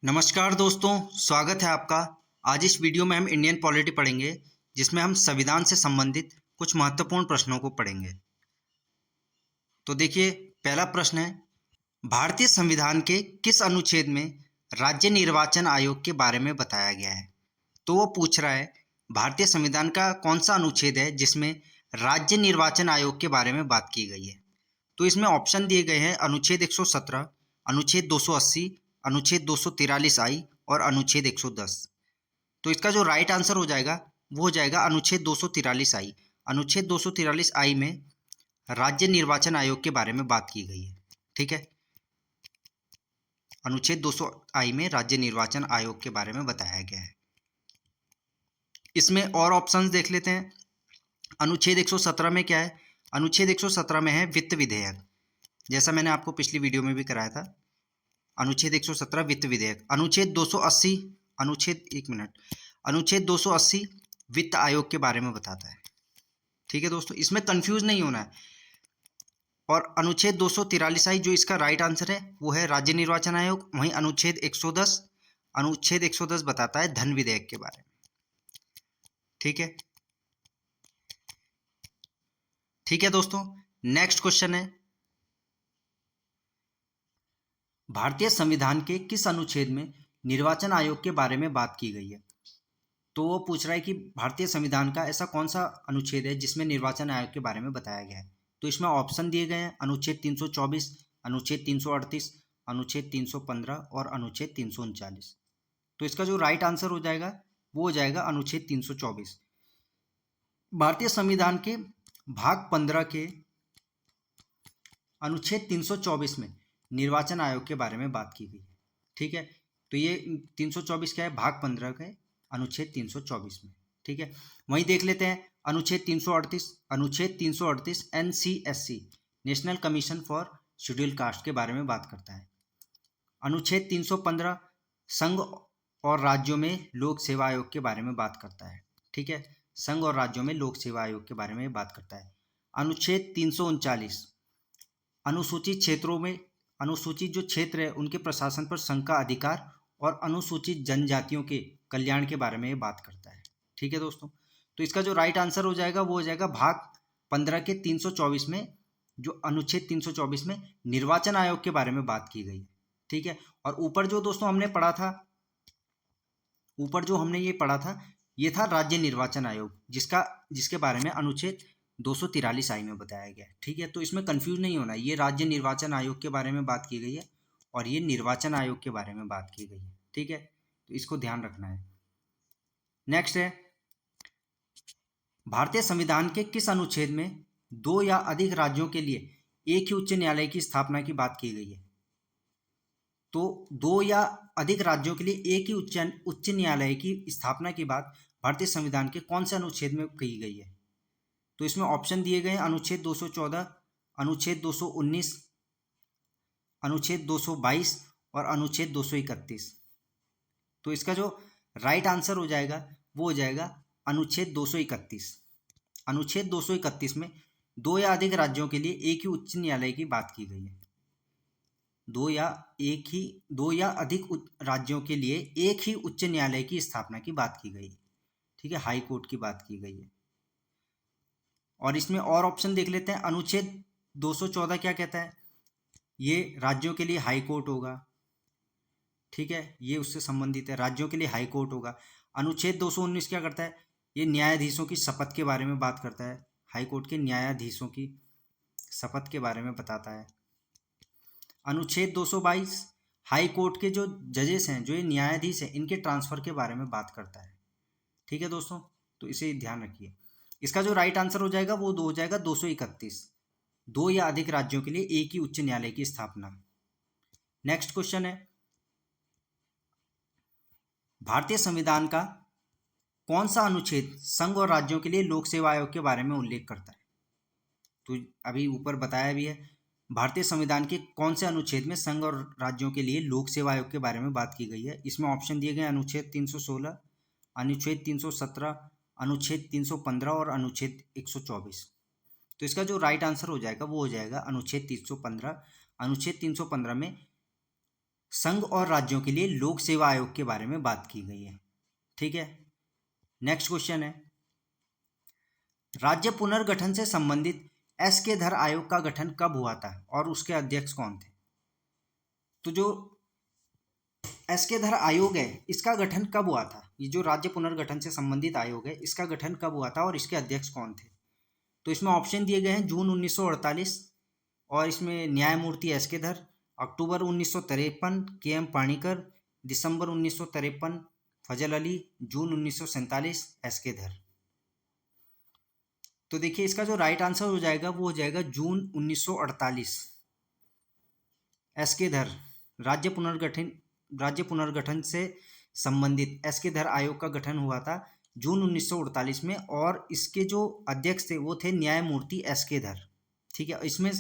नमस्कार दोस्तों, स्वागत है आपका। आज इस वीडियो में हम इंडियन पॉलिटी पढ़ेंगे, जिसमें हम संविधान से संबंधित कुछ महत्वपूर्ण प्रश्नों को पढ़ेंगे। तो देखिए, पहला प्रश्न है, भारतीय संविधान के किस अनुच्छेद में राज्य निर्वाचन आयोग के बारे में बताया गया है? तो वो पूछ रहा है, भारतीय संविधान का कौन सा अनुच्छेद है जिसमें राज्य निर्वाचन आयोग के बारे में बात की गई है? तो इसमें ऑप्शन दिए गए हैं अनुच्छेद 117, अनुच्छेद 280, अनुच्छेद 243 आई और अनुच्छेद 110। तो इसका जो राइट आंसर हो जाएगा वो हो जाएगा अनुच्छेद 243 आई। अनुच्छेद 243 आई में राज्य निर्वाचन आयोग के बारे में बात की गई है। ठीक है, अनुच्छेद 200 आई में राज्य निर्वाचन आयोग के बारे में बताया गया है। इसमें और ऑप्शंस देख लेते हैं। अनुच्छेद 117 में क्या है? अनुच्छेद 117 में है वित्त विधेयक, जैसा मैंने आपको पिछली वीडियो में भी कराया था। अनुच्छेद 117 वित्त विधेयक। अनुच्छेद 280, अनुच्छेद 280 वित्त आयोग के बारे में बताता है। ठीक है दोस्तों, इसमें कंफ्यूज नहीं होना है। और अनुच्छेद 243 आई जो इसका राइट आंसर है वो है राज्य निर्वाचन आयोग। वहीं अनुच्छेद 110 बताता है धन विधेयक के बारे में। ठीक है, ठीक है दोस्तों, नेक्स्ट क्वेश्चन है, भारतीय संविधान के किस अनुच्छेद में निर्वाचन आयोग के बारे में बात की गई है? तो वो पूछ रहा है कि भारतीय संविधान का ऐसा कौन सा अनुच्छेद है जिसमें निर्वाचन आयोग के बारे में बताया गया है? तो इसमें ऑप्शन दिए गए हैं अनुच्छेद 324, अनुच्छेद 338, अनुच्छेद 315 और अनुच्छेद 339। तो इसका जो राइट आंसर हो जाएगा वो हो जाएगा अनुच्छेद 324। भारतीय संविधान के भाग 15 के अनुच्छेद 324 में निर्वाचन आयोग के बारे में बात की गई है। ठीक है, तो ये 324 क्या है? भाग 15 के अनुच्छेद 324 में। ठीक है, वहीं देख लेते हैं अनुच्छेद 338। अनुच्छेद 338 NCSC national commission for schedule caste के बारे में बात करता है। अनुच्छेद 315 संघ और राज्यों में लोक सेवा आयोग के बारे में बात करता है। ठीक है, संघ और राज्यों में लोक सेवा आयोग के बारे में बात करता है। अनुच्छेद 339 अनुसूचित क्षेत्रों में, अनुसूचित जो क्षेत्र है उनके प्रशासन पर संघ का अधिकार और अनुसूचित जनजातियों के कल्याण के बारे में बात करता है। ठीक है दोस्तों, तो इसका जो राइट आंसर हो जाएगा वो हो जाएगा भाग 15 के 324 में, जो अनुच्छेद 324 में निर्वाचन आयोग के बारे में बात की गई है। ठीक है, और ऊपर जो दोस्तों हमने पढ़ा था, ऊपर जो हमने ये पढ़ा था ये था राज्य निर्वाचन आयोग, जिसके बारे में अनुच्छेद 243 आई में बताया गया है। ठीक है, तो इसमें कंफ्यूज नहीं होना, ये राज्य निर्वाचन आयोग के बारे में बात की गई है और ये निर्वाचन आयोग के बारे में बात की गई है। ठीक है, तो इसको ध्यान रखना है। नेक्स्ट है, भारतीय संविधान के किस अनुच्छेद में दो या अधिक राज्यों के लिए एक ही उच्च न्यायालय की स्थापना की बात की गई है? तो दो या अधिक राज्यों के लिए एक ही उच्च न्यायालय की स्थापना की बात भारतीय संविधान के कौन से अनुच्छेद में कही गई है? तो इसमें ऑप्शन दिए गए हैं अनुच्छेद 214, अनुच्छेद 219, अनुच्छेद 222 और अनुच्छेद 231। तो इसका जो राइट आंसर हो जाएगा वो हो जाएगा अनुच्छेद 231। अनुच्छेद 231 में दो या अधिक राज्यों के लिए एक ही उच्च न्यायालय की बात की गई है। दो या अधिक राज्यों के लिए एक ही उच्च न्यायालय की स्थापना की बात की गई। ठीक है, हाई कोर्ट की बात की गई है। और इसमें और ऑप्शन देख लेते हैं। अनुच्छेद 214 क्या कहता है? ये राज्यों के लिए हाई कोर्ट होगा। ठीक है, ये उससे संबंधित है, राज्यों के लिए हाई कोर्ट होगा। अनुच्छेद 219 क्या करता है? ये न्यायाधीशों की शपथ के बारे में बात करता है, हाई कोर्ट के न्यायाधीशों की शपथ के बारे में बताता है। अनुच्छेद 222 हाई कोर्ट के जो जजेस हैं, जो ये न्यायाधीश हैं, इनके ट्रांसफर के बारे में बात करता है। ठीक है दोस्तों, तो इसे ध्यान रखिए। इसका जो राइट आंसर हो जाएगा वो हो जाएगा 231, दो या अधिक राज्यों के लिए एक ही उच्च न्यायालय की स्थापना। नेक्स्ट क्वेश्चन है, भारतीय संविधान का कौन सा अनुच्छेद संघ और राज्यों के लिए लोक सेवा आयोग के बारे में उल्लेख करता है? तो अभी ऊपर बताया भी है, भारतीय संविधान के कौन से अनुच्छेद में संघ और राज्यों के लिए लोक सेवा आयोग के बारे में बात की गई है। इसमें ऑप्शन दिए गए अनुच्छेद 316, अनुच्छेद 317, अनुच्छेद 315 और अनुच्छेद 124। तो इसका जो राइट आंसर हो जाएगा वो हो जाएगा अनुच्छेद 315। अनुच्छेद 315 में संघ और राज्यों के लिए लोक सेवा आयोग के बारे में बात की गई है। ठीक है, नेक्स्ट क्वेश्चन है, राज्य पुनर्गठन से संबंधित एस के धर आयोग का गठन कब हुआ था और उसके अध्यक्ष कौन थे? तो जो एस के धर आयोग है इसका गठन कब हुआ था? ये जो राज्य पुनर्गठन से संबंधित आयोग है इसका गठन कब हुआ था और इसके अध्यक्ष कौन थे? तो इसमें ऑप्शन दिए गए हैं जून 1948 और इसमें न्यायमूर्ति एस के धर, अक्टूबर 1953 के एम पाणिकर, दिसंबर 1953 फजल अली, जून 1947 एस के धर। तो देखिए इसका जो राइट आंसर हो जाएगा वो हो जाएगा जून 1948। एस के धर राज्य पुनर्गठन से संबंधित एस के धर आयोग का गठन हुआ था जून 1948 में और इसके जो अध्यक्ष थे वो थे न्यायमूर्ति एस के धर। ठीक है, इसमें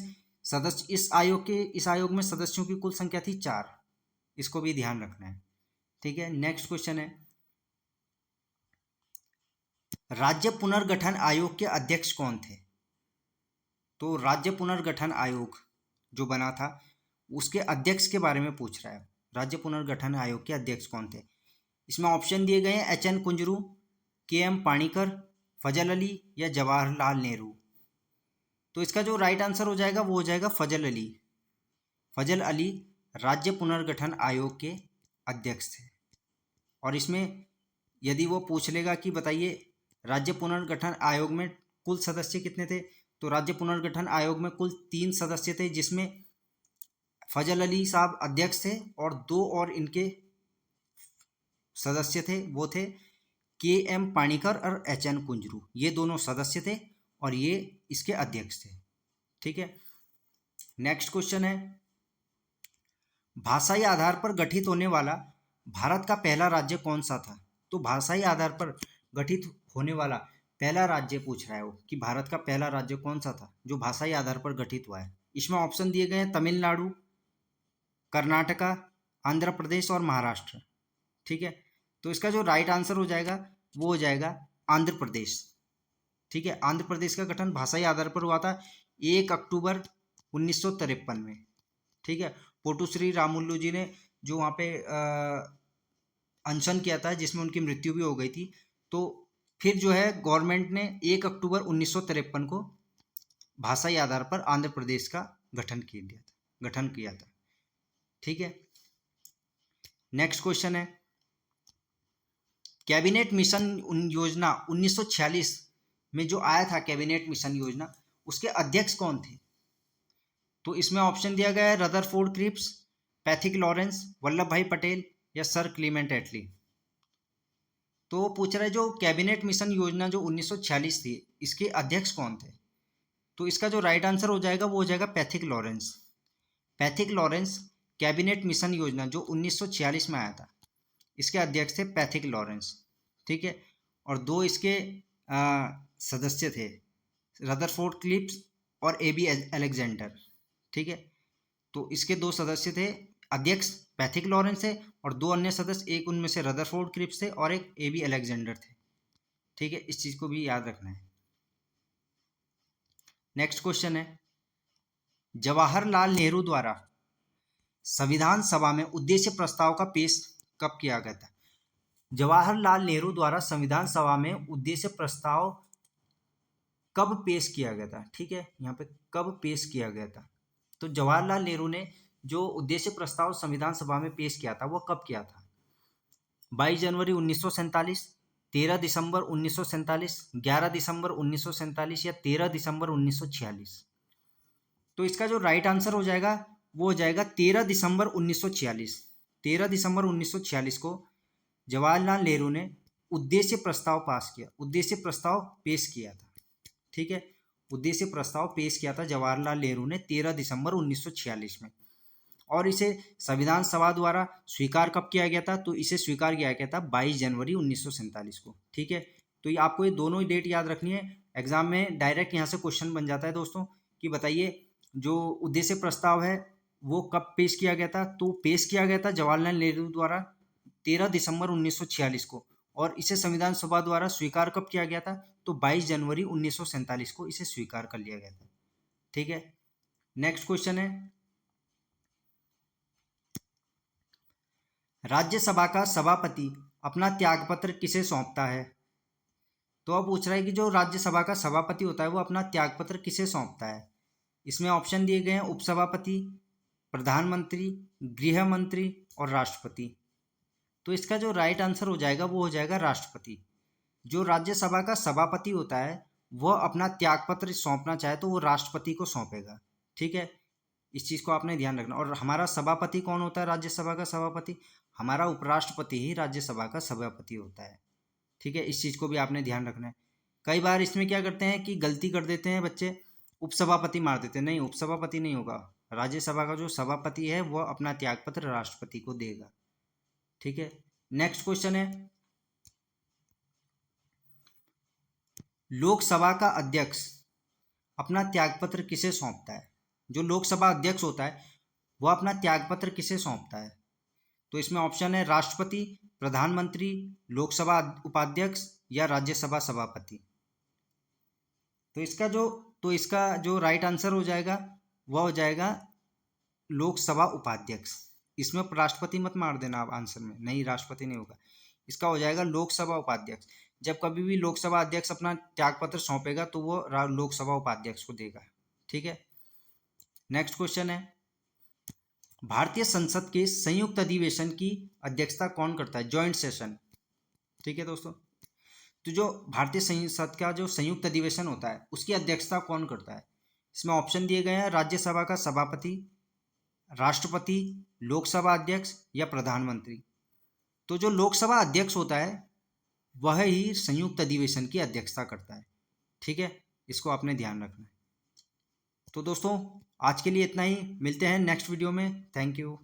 सदस्य इस आयोग में सदस्यों की कुल संख्या थी 4, इसको भी ध्यान रखना है। ठीक है, नेक्स्ट क्वेश्चन है, राज्य पुनर्गठन आयोग के अध्यक्ष कौन थे? तो राज्य पुनर्गठन आयोग जो बना था उसके अध्यक्ष के बारे में पूछ रहा है, राज्य पुनर्गठन आयोग के अध्यक्ष कौन थे? इसमें ऑप्शन दिए गए हैं एच.एन. कुंजरू, के एम पाणिकर, फजल अली या जवाहरलाल नेहरू। तो इसका जो राइट आंसर हो जाएगा वो हो जाएगा फजल अली। फजल अली राज्य पुनर्गठन आयोग के अध्यक्ष थे। और इसमें यदि वो पूछ लेगा कि बताइए राज्य पुनर्गठन आयोग में कुल सदस्य कितने थे, तो राज्य पुनर्गठन आयोग में कुल 3 सदस्य थे जिसमें फजल अली साहब अध्यक्ष थे और 2 और इनके सदस्य थे, वो थे के एम पाणिकर और एच.एन. कुंजरू। ये दोनों सदस्य थे और ये इसके अध्यक्ष थे। ठीक है, नेक्स्ट क्वेश्चन है, भाषाई आधार पर गठित होने वाला भारत का पहला राज्य कौन सा था? तो भाषाई आधार पर गठित होने वाला पहला राज्य पूछ रहा है वो कि भारत का पहला राज्य कौन सा था जो भाषाई आधार पर गठित हुआ है। इसमें ऑप्शन दिए गए हैं तमिलनाडु, कर्नाटका, आंध्र प्रदेश और महाराष्ट्र। ठीक है, तो इसका जो राइट आंसर हो जाएगा वो हो जाएगा आंध्र प्रदेश। ठीक है, आंध्र प्रदेश का गठन भाषाई आधार पर हुआ था 1 अक्टूबर 1953 में। ठीक है, पोटुश्री रामुलु जी ने जो वहाँ पे अनशन किया था जिसमें उनकी मृत्यु भी हो गई थी, तो फिर जो है गवर्नमेंट ने 1 अक्टूबर 1953 को भाषाई आधार पर आंध्र प्रदेश का गठन किया था। ठीक है, नेक्स्ट क्वेश्चन है, कैबिनेट मिशन योजना 1946 में जो आया था कैबिनेट मिशन योजना उसके अध्यक्ष कौन थे? तो इसमें ऑप्शन दिया गया है Rutherford Cripps, Pethick Lawrence, Vallabh Bhai Patel या सर क्लीमेंट एटली। तो पूछ रहा है जो कैबिनेट मिशन योजना जो 1946 थी इसके अध्यक्ष कौन थे? तो इसका जो राइट आंसर हो जाएगा वो हो जाएगा Pethick Lawrence. Pethick Lawrence cabinet mission योजना जो 1946 में आया था इसके अध्यक्ष थे पैथिक लॉरेंस। ठीक है, और 2 इसके सदस्य थे रदरफोर्ड क्लिप्स और ए.बी. अलेक्जेंडर। ठीक है, तो इसके 2 सदस्य थे, अध्यक्ष पैथिक लॉरेंस थे और 2 अन्य सदस्य, एक उनमें से रदरफोर्ड क्लिप्स थे और एक ए.बी. अलेक्जेंडर थे। ठीक है, इस चीज को भी याद रखना है। नेक्स्ट क्वेश्चन है, जवाहरलाल नेहरू द्वारा संविधान सभा में उद्देश्य प्रस्ताव का पेश कब किया गया था? जवाहरलाल नेहरू द्वारा संविधान सभा में उद्देश्य प्रस्ताव कब पेश किया गया था? ठीक है, यहाँ पे कब पेश किया गया था? तो जवाहरलाल नेहरू ने जो उद्देश्य प्रस्ताव संविधान सभा में पेश किया था वो कब किया था? 22 जनवरी 1947, 13 दिसंबर 1947, 11 दिसंबर 1947 या 13 दिसंबर 1946। तो इसका जो राइट आंसर हो जाएगा वो हो जाएगा 13 दिसंबर 1946। 13 दिसंबर 1946 को जवाहरलाल नेहरू ने उद्देश्य प्रस्ताव पेश किया था। ठीक है, उद्देश्य प्रस्ताव पेश किया था जवाहरलाल नेहरू ने 13 दिसंबर 1946 में और इसे संविधान सभा द्वारा स्वीकार कब किया गया था? तो इसे स्वीकार किया गया था 22 जनवरी 1947 को। ठीक है, तो ये आपको ये दोनों ही डेट याद रखनी है, एग्जाम में डायरेक्ट यहाँ से क्वेश्चन बन जाता है दोस्तों कि बताइए जो उद्देश्य प्रस्ताव है वो कब पेश किया गया था? तो पेश किया गया था जवाहरलाल नेहरू द्वारा 13 दिसंबर 1946 को और इसे संविधान सभा द्वारा स्वीकार कब किया गया था? तो 22 जनवरी 1947 को इसे स्वीकार कर लिया गया था। ठीक है, नेक्स्ट क्वेश्चन है, राज्यसभा का सभापति अपना त्यागपत्र किसे सौंपता है? तो अब पूछ रहा है कि जो राज्यसभा का सभापति होता है वो अपना त्यागपत्र किसे सौंपता है। इसमें ऑप्शन दिए गए हैं उपसभापति, प्रधानमंत्री, गृह मंत्री और राष्ट्रपति। तो इसका जो राइट आंसर हो जाएगा वो हो जाएगा राष्ट्रपति। जो राज्यसभा का सभापति होता है वह अपना त्यागपत्र सौंपना चाहे तो वो राष्ट्रपति को सौंपेगा। ठीक है, इस चीज़ को आपने ध्यान रखना। और हमारा सभापति कौन होता है राज्यसभा का सभापति? हमारा उपराष्ट्रपति ही राज्यसभा का सभापति होता है। ठीक है, इस चीज़ को भी आपने ध्यान रखना है। कई बार इसमें क्या करते हैं कि गलती कर देते हैं बच्चे, उपसभापति मार देते हैं। नहीं, उपसभापति नहीं होगा। राज्यसभा का जो सभापति है वह अपना त्यागपत्र राष्ट्रपति को देगा। ठीक है, नेक्स्ट क्वेश्चन है, लोकसभा का अध्यक्ष अपना त्यागपत्र किसे सौंपता है? जो लोकसभा अध्यक्ष होता है वह अपना त्यागपत्र किसे सौंपता है? तो इसमें ऑप्शन है राष्ट्रपति, प्रधानमंत्री, लोकसभा उपाध्यक्ष या राज्यसभा सभापति। तो इसका जो राइट आंसर हो जाएगा वह हो जाएगा लोकसभा उपाध्यक्ष। इसमें राष्ट्रपति मत मार देना आप आंसर में, नहीं राष्ट्रपति नहीं होगा, इसका हो जाएगा लोकसभा उपाध्यक्ष। जब कभी भी लोकसभा अध्यक्ष अपना त्यागपत्र सौंपेगा तो वो लोकसभा उपाध्यक्ष को देगा। ठीक है, नेक्स्ट क्वेश्चन है, भारतीय संसद के संयुक्त अधिवेशन की अध्यक्षता कौन करता है? Joint session. ठीक है दोस्तों, तो जो भारतीय संसद का जो संयुक्त अधिवेशन होता है उसकी अध्यक्षता कौन करता है? इसमें ऑप्शन दिए गए हैं राज्यसभा का सभापति, राष्ट्रपति, लोकसभा अध्यक्ष या प्रधानमंत्री। तो जो लोकसभा अध्यक्ष होता है वह ही संयुक्त अधिवेशन की अध्यक्षता करता है। ठीक है, इसको आपने ध्यान रखना है। तो दोस्तों आज के लिए इतना ही, मिलते हैं नेक्स्ट वीडियो में। Thank you.